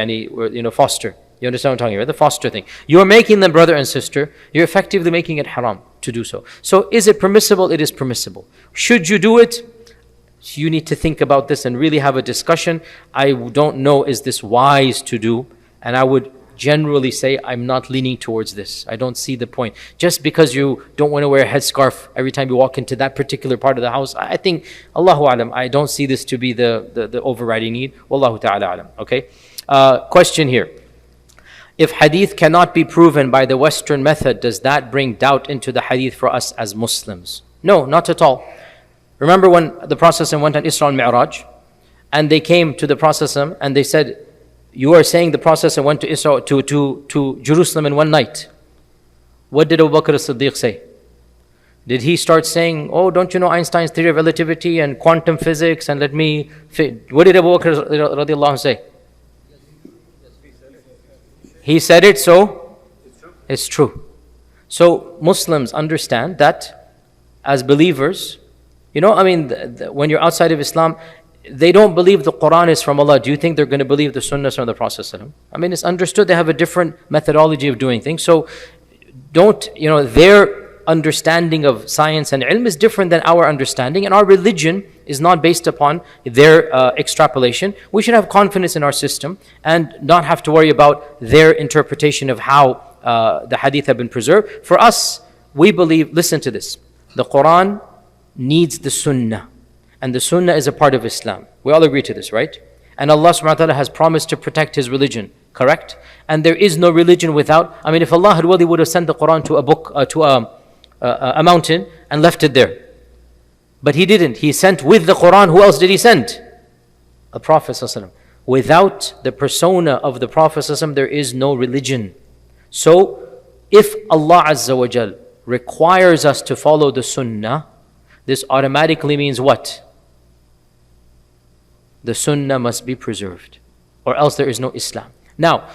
foster. You understand what I'm talking about, the foster thing. You are making them brother and sister. You're effectively making it haram to do so. So is it permissible? It is permissible. Should you do it? You need to think about this and really have a discussion. I don't know, is this wise to do? And I would generally say I'm not leaning towards this. I don't see the point. Just because you don't want to wear a headscarf every time you walk into that particular part of the house, I think, Allahu Alam, I don't see this to be the overriding need. Wallahu ta'ala alam. Okay? Question here. If hadith cannot be proven by the Western method, does that bring doubt into the hadith for us as Muslims? No, not at all. Remember when the Prophet went on Isra and Mi'raj, and they came to the Prophet and they said, you are saying the Prophet went to Isra to Jerusalem in one night. What did Abu Bakr as-Siddiq say? Did he start saying, oh, don't you know Einstein's theory of relativity and quantum physics, and what did Abu Bakr radiallahu anh say? He said it, so it's true. So Muslims understand that as believers, when you're outside of Islam, they don't believe the Quran is from Allah. Do you think they're going to believe the Sunnah from the Prophet? It's understood they have a different methodology of doing things. So their understanding of science and ilm is different than our understanding, and our religion is not based upon their extrapolation. We should have confidence in our system and not have to worry about their interpretation of how the hadith have been preserved. For us, we believe, listen to this, the Quran needs the Sunnah, and the Sunnah is a part of Islam. We all agree to this, right? And Allah subhanahu wa ta'ala has promised to protect His religion, correct? And there is no religion without, if Allah had willed, He would have sent the Quran to a mountain and left it there. But He didn't. He sent with the Quran. Who else did He send? A Prophet ﷺ. Without the persona of the Prophet ﷺ, there is no religion. So, if Allah Azza wa Jal requires us to follow the Sunnah, this automatically means what? The Sunnah must be preserved, or else there is no Islam. Now,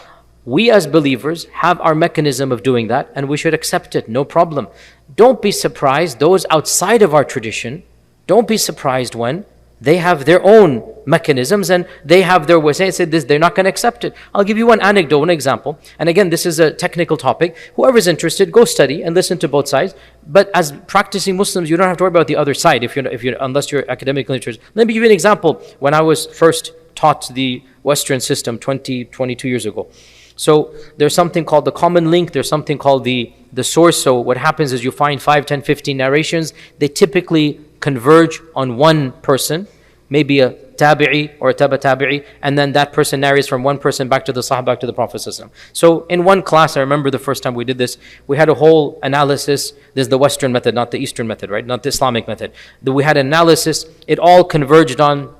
we as believers have our mechanism of doing that, and we should accept it, no problem. Don't be surprised, those outside of our tradition, don't be surprised when they have their own mechanisms and they have their ways. They say this, they're not going to accept it. I'll give you one anecdote, one example. And again, this is a technical topic. Whoever's interested, go study and listen to both sides. But as practicing Muslims, you don't have to worry about the other side unless you're academically interested. Let me give you an example. When I was first taught the Western system 22 years ago. So there's something called the common link, there's something called the source. So what happens is you find 5, 10, 15 narrations. They typically converge on one person, maybe a tabi'i or a taba tabi'i, and then that person narrates from one person back to the Sahaba, back to the Prophet. So in one class, I remember the first time we did this, we had a whole analysis. This is the Western method, not the Eastern method, right? Not the Islamic method. We had analysis. It all converged on,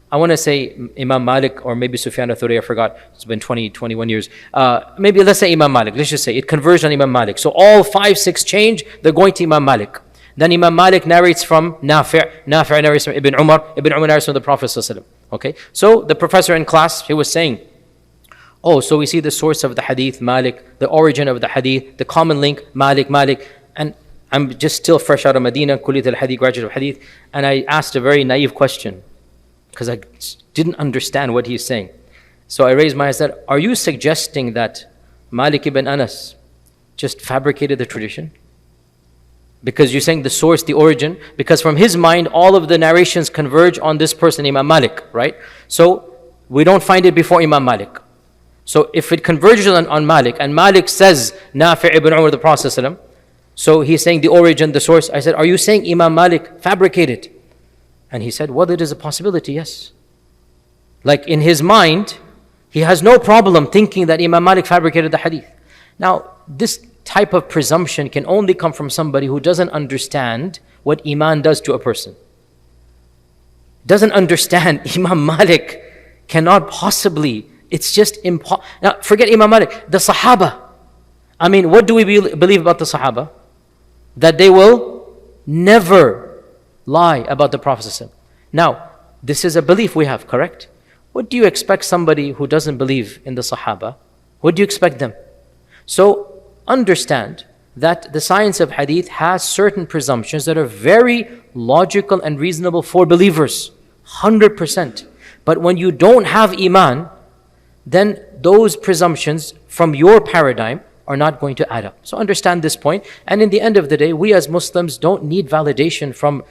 I want to say Imam Malik or maybe Sufyan al-Thawri, I forgot. It's been 21 years. Maybe let's say Imam Malik. Let's just say it converged on Imam Malik. So all 5, 6 change, they're going to Imam Malik. Then Imam Malik narrates from Nafi'. Nafi' narrates from Ibn Umar. Ibn Umar narrates from the Prophet ﷺ. Okay? So the professor in class, he was saying, oh, so we see the source of the hadith, Malik, the origin of the hadith, the common link, Malik. And I'm just still fresh out of Medina, Kulliyat al-Hadith, graduate of hadith. And I asked a very naive question, because I didn't understand what he's saying. So I raised my hand and said, are you suggesting that Malik ibn Anas just fabricated the tradition? Because you're saying the source, the origin, because from his mind, all of the narrations converge on this person, Imam Malik, right? So we don't find it before Imam Malik. So if it converges on Malik, and Malik says, Nafi' ibn Umar, the Prophet ﷺ, so he's saying the origin, the source. I said, are you saying Imam Malik fabricated? And he said, well, it is a possibility, yes. Like in his mind, he has no problem thinking that Imam Malik fabricated the hadith. Now, this type of presumption can only come from somebody who doesn't understand what Iman does to a person. Doesn't understand Imam Malik cannot possibly, it's just impossible. Now, forget Imam Malik, the Sahaba. I mean, what do we believe about the Sahaba? That they will never lie about the Prophet. Now, this is a belief we have, correct? What do you expect somebody who doesn't believe in the Sahaba? What do you expect them? So, understand that the science of hadith has certain presumptions that are very logical and reasonable for believers, 100%. But when you don't have Iman, then those presumptions from your paradigm are not going to add up. So understand this point. And in the end of the day, we as Muslims don't need validation from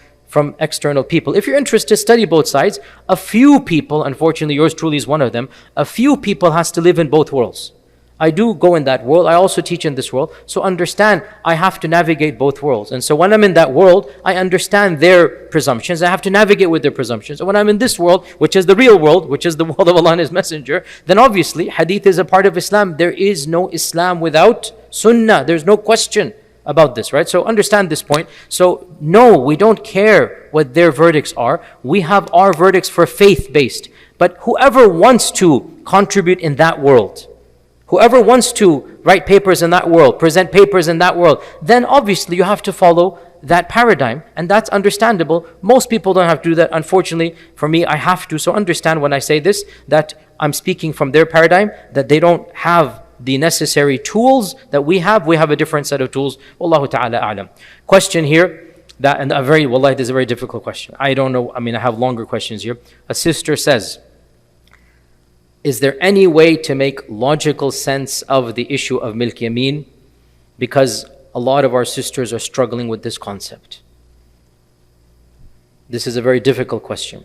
external people. If you're interested, study both sides. A few people, unfortunately yours truly is one of them, a few people has to live in both worlds. I do go in that world. I also teach in this world. So understand, I have to navigate both worlds. And so when I'm in that world, I understand their presumptions. I have to navigate with their presumptions. And when I'm in this world, which is the real world, which is the world of Allah and His Messenger, then obviously hadith is a part of Islam. There is no Islam without Sunnah. There's no question about this, right? So understand this point. So no, we don't care what their verdicts are. We have our verdicts for faith-based. But whoever wants to contribute in that world, whoever wants to write papers in that world, present papers in that world, then obviously you have to follow that paradigm, and that's understandable. Most people don't have to do that. Unfortunately, for me, I have to. So understand when I say this, that I'm speaking from their paradigm, that they don't have the necessary tools that we have. We have a different set of tools. Wallahu ta'ala a'lam. Question here, wallahi, this is a very difficult question. I don't know, I have longer questions here. A sister says, is there any way to make logical sense of the issue of milk yameen? Because a lot of our sisters are struggling with this concept. This is a very difficult question.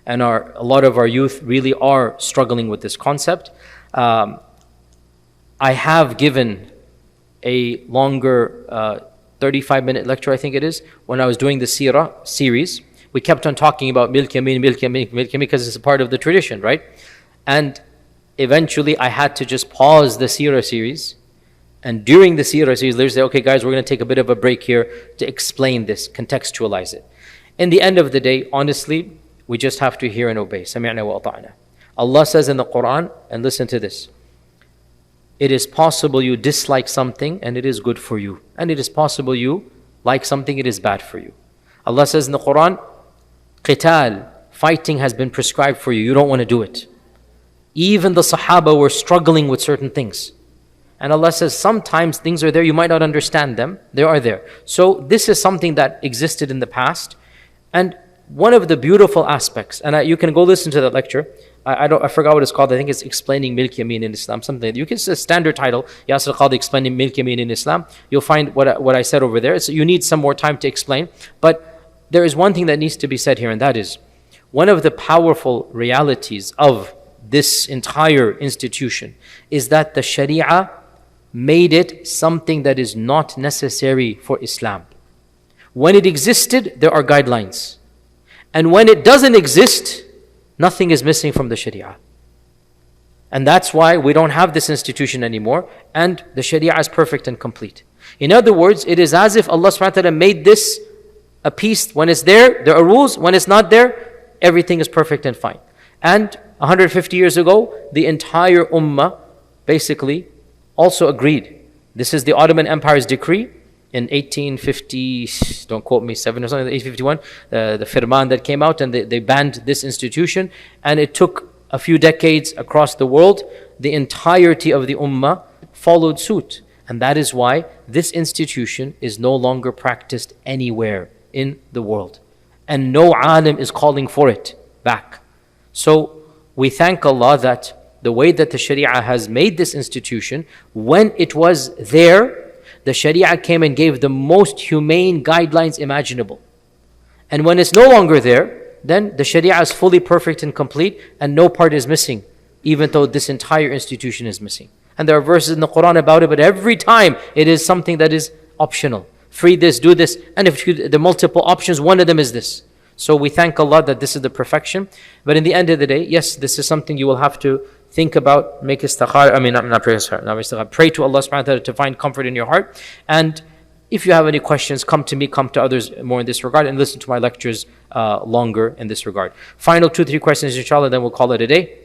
And a lot of our youth really are struggling with this concept. I have given a longer 35-minute lecture, I think it is, when I was doing the Seerah series. We kept on talking about milk yameen, because it's a part of the tradition, right? And eventually I had to just pause the Seerah series. And during the Seerah series, they say, okay guys, we're going to take a bit of a break here to explain this, contextualize it. In the end of the day, honestly, we just have to hear and obey. Sami'na wa ata'na. Allah says in the Quran, and listen to this, it is possible you dislike something and it is good for you. And it is possible you like something, it is bad for you. Allah says in the Quran, qital, fighting has been prescribed for you. You don't want to do it. Even the Sahaba were struggling with certain things. And Allah says sometimes things are there, you might not understand them, they are there. So this is something that existed in the past. And one of the beautiful aspects, and you can go listen to that lecture, I forgot what it's called, I think it's Explaining Milk Yameen in Islam, something. You can see a standard title, Yasir Qadhi Explaining Milk Yameen in Islam. You'll find what I said over there. So you need some more time to explain. But there is one thing that needs to be said here, and that is, one of the powerful realities of this entire institution is that the Sharia made it something that is not necessary for Islam. When it existed, there are guidelines. And when it doesn't exist, nothing is missing from the Sharia. And that's why we don't have this institution anymore, and the Sharia is perfect and complete. In other words, it is as if Allah subhanahu wa ta'ala made this a piece. When it's there are rules. When it's not there, everything is perfect and fine. And 150 years ago, the entire Ummah basically also agreed. This is the Ottoman Empire's decree in 1850, don't quote me, 7 or something, 1851, the Firman that came out, and they banned this institution. And it took a few decades across the world. The entirety of the Ummah followed suit. And that is why this institution is no longer practiced anywhere in the world. And no alim is calling for it back. So we thank Allah that the way that the Sharia has made this institution, when it was there, the Sharia came and gave the most humane guidelines imaginable. And when it's no longer there, then the Sharia is fully perfect and complete, and no part is missing, even though this entire institution is missing. And there are verses in the Quran about it, but every time it is something that is optional. Free this, do this, and if the multiple options, one of them is this. So we thank Allah that this is the perfection. But in the end of the day, yes, this is something you will have to think about, make istikhara, pray to Allah subhanahu wa ta'ala to find comfort in your heart. And if you have any questions, come to me, come to others more in this regard, and listen to my lectures longer in this regard. Final 2-3 questions, inshallah, then we'll call it a day.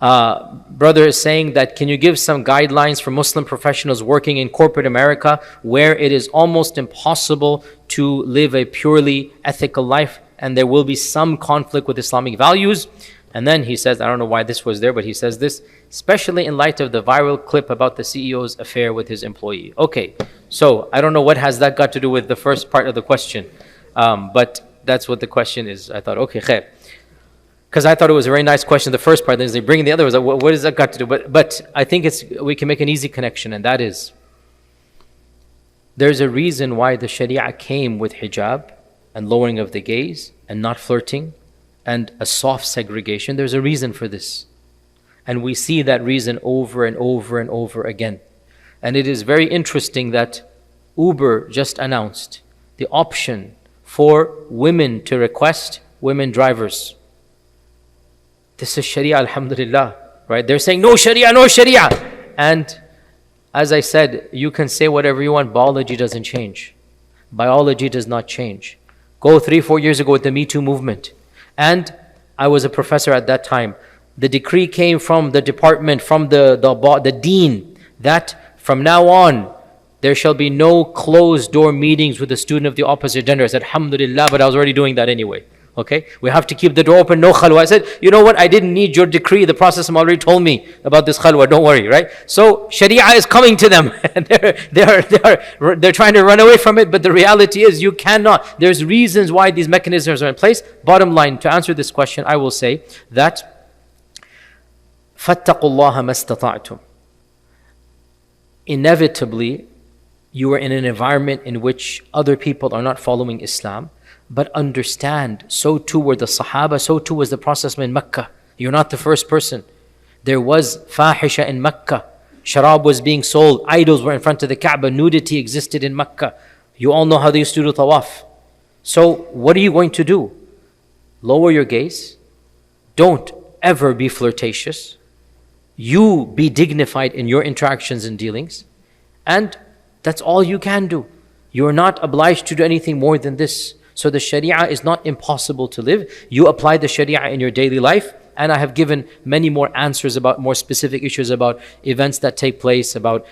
Brother is saying that, can you give some guidelines for Muslim professionals working in corporate America where it is almost impossible to live a purely ethical life and there will be some conflict with Islamic values? And then he says, I don't know why this was there, but he says this, especially in light of the viral clip about the CEO's affair with his employee. Okay, so I don't know what has that got to do with the first part of the question, but that's what the question is. I thought, okay, khair. Because I thought it was a very nice question, the first part, then they bring the other, was like, what does that got to do? But I think we can make an easy connection, and that is, there's a reason why the Sharia came with hijab and lowering of the gaze and not flirting and a soft segregation. There's a reason for this. And we see that reason over and over and over again. And it is very interesting that Uber just announced the option for women to request women drivers. This is Sharia, alhamdulillah, right? They're saying, no Sharia, no Sharia. And as I said, you can say whatever you want, biology doesn't change. Biology does not change. Go 3-4 years ago with the Me Too movement. And I was a professor at that time. The decree came from the department, from the dean, that from now on, there shall be no closed door meetings with a student of the opposite gender. I said, alhamdulillah, but I was already doing that anyway. Okay, we have to keep the door open, no khalwa. I said, you know what, I didn't need your decree. The Prophet already told me about this khalwa, don't worry, right? So Sharia is coming to them. And they're trying to run away from it, but the reality is you cannot. There's reasons why these mechanisms are in place. Bottom line, to answer this question, I will say that فَاتَّقُوا اللَّهَ مَا اسْتَطَعْتُمْ. Inevitably, you are in an environment in which other people are not following Islam. But understand, so too were the Sahaba, so too was the Prophet in Mecca. You're not the first person. There was fahisha in Mecca. Sharab was being sold. Idols were in front of the Kaaba. Nudity existed in Mecca. You all know how they used to do tawaf. So what are you going to do? Lower your gaze. Don't ever be flirtatious. You be dignified in your interactions and dealings. And that's all you can do. You're not obliged to do anything more than this. So the Sharia is not impossible to live. You apply the Sharia in your daily life. And I have given many more answers about more specific issues, about events that take place, about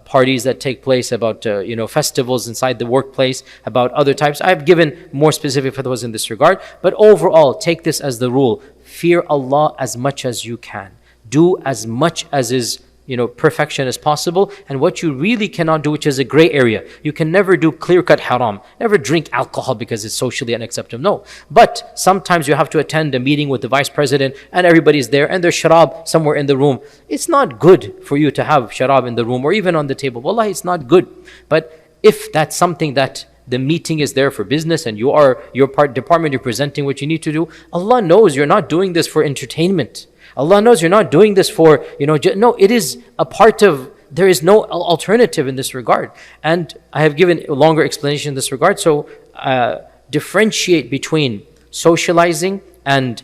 parties that take place, about festivals inside the workplace, about other types. I have given more specific fatwas in this regard. But overall, take this as the rule. Fear Allah as much as you can. Do as much as is perfection as possible. And what you really cannot do, which is a gray area, you can never do clear-cut haram. Never drink alcohol because it's socially unacceptable. No. But sometimes you have to attend a meeting with the vice president and everybody's there and there's sharab somewhere in the room. It's not good for you to have sharab in the room or even on the table. Wallahi, it's not good. But if that's something that the meeting is there for business and you are your department, you're presenting what you need to do, Allah knows you're not doing this for entertainment. Allah knows you're not doing this for, no, it is a part of, there is no alternative in this regard. And I have given a longer explanation in this regard. So differentiate between socializing and,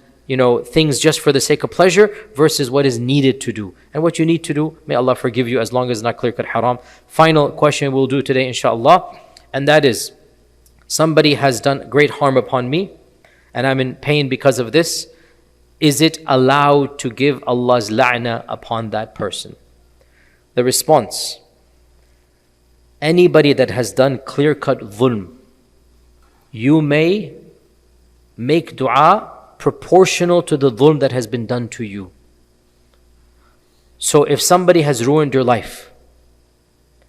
things just for the sake of pleasure versus what is needed to do. And what you need to do, may Allah forgive you as long as it's not clear-cut haram. Final question we'll do today, inshallah. And that is, somebody has done great harm upon me and I'm in pain because of this. Is it allowed to give Allah's la'na upon that person? The response, anybody that has done clear-cut dhulm, you may make dua proportional to the dhulm that has been done to you. So if somebody has ruined your life,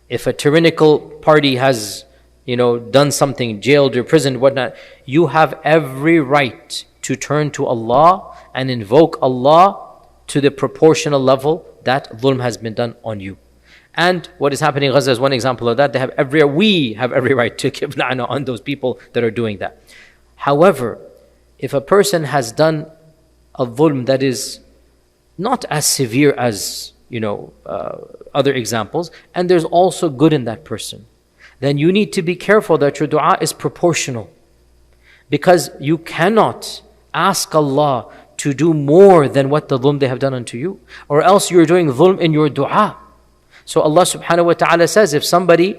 if a tyrannical party has, done something, jailed or imprisoned, whatnot, you have every right to turn to Allah and invoke Allah to the proportional level that dhulm has been done on you. And what is happening in Gaza is one example of that. We have every right to give la'na on those people that are doing that. However, if a person has done a dhulm that is not as severe as other examples, and there's also good in that person, then you need to be careful that your dua is proportional. because you cannot ask Allah to do more than what the dhulm they have done unto you, or else you're doing dhulm in your dua. So Allah subhanahu wa ta'ala says, if somebody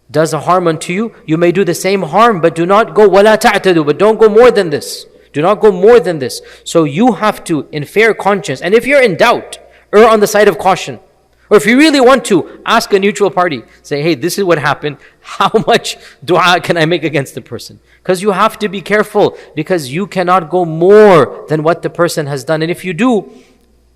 does a harm unto you, you may do the same harm, but do not go وَلَا تَعْتَدُوا, but don't go more than this. Do not go more than this. So you have to, in fair conscience, and if you're in doubt, err on the side of caution. Or if you really want to, ask a neutral party. Say, hey, this is what happened. How much dua can I make against the person? Because you have to be careful, because you cannot go more than what the person has done. And if you do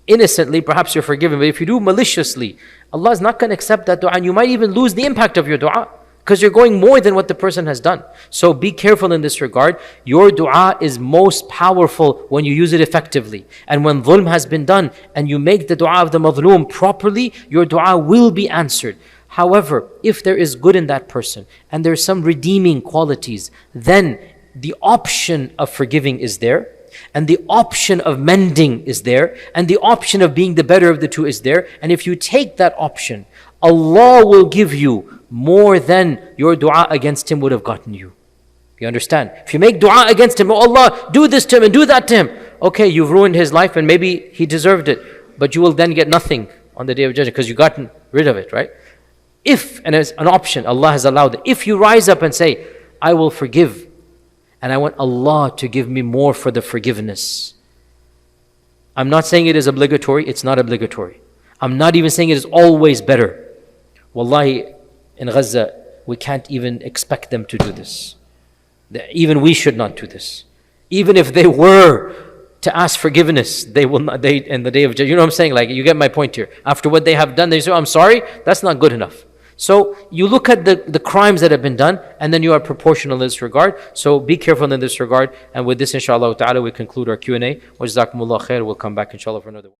innocently, perhaps you're forgiven. But if you do maliciously, Allah is not going to accept that dua, and you might even lose the impact of your dua, because you're going more than what the person has done. So be careful in this regard. Your dua is most powerful when you use it effectively. And when dhulm has been done and you make the dua of the madhloom properly, your dua will be answered. However, if there is good in that person and there's some redeeming qualities, then the option of forgiving is there, and the option of mending is there, and the option of being the better of the two is there. And if you take that option, Allah will give you more than your dua against him would have gotten you. You understand? If you make dua against him, oh Allah, do this to him and do that to him. Okay, you've ruined his life and maybe he deserved it, but you will then get nothing on the Day of Judgment because you've gotten rid of it, right? If, and as an option, Allah has allowed it. If you rise up and say, I will forgive, and I want Allah to give me more for the forgiveness. I'm not saying it is obligatory, it's not obligatory. I'm not even saying it is always better. Wallahi, in Gaza, we can't even expect them to do this. Even we should not do this. Even if they were to ask forgiveness, they will not, in the Day of Judgment. You know what I'm saying? Like, you get my point here. After what they have done, they say, I'm sorry, that's not good enough. So you look at the crimes that have been done, and then you are proportional in this regard. So be careful in this regard. And with this, inshallah ta'ala, we conclude our Q&A. Wa jazakumullah khair. We'll come back inshallah for another one.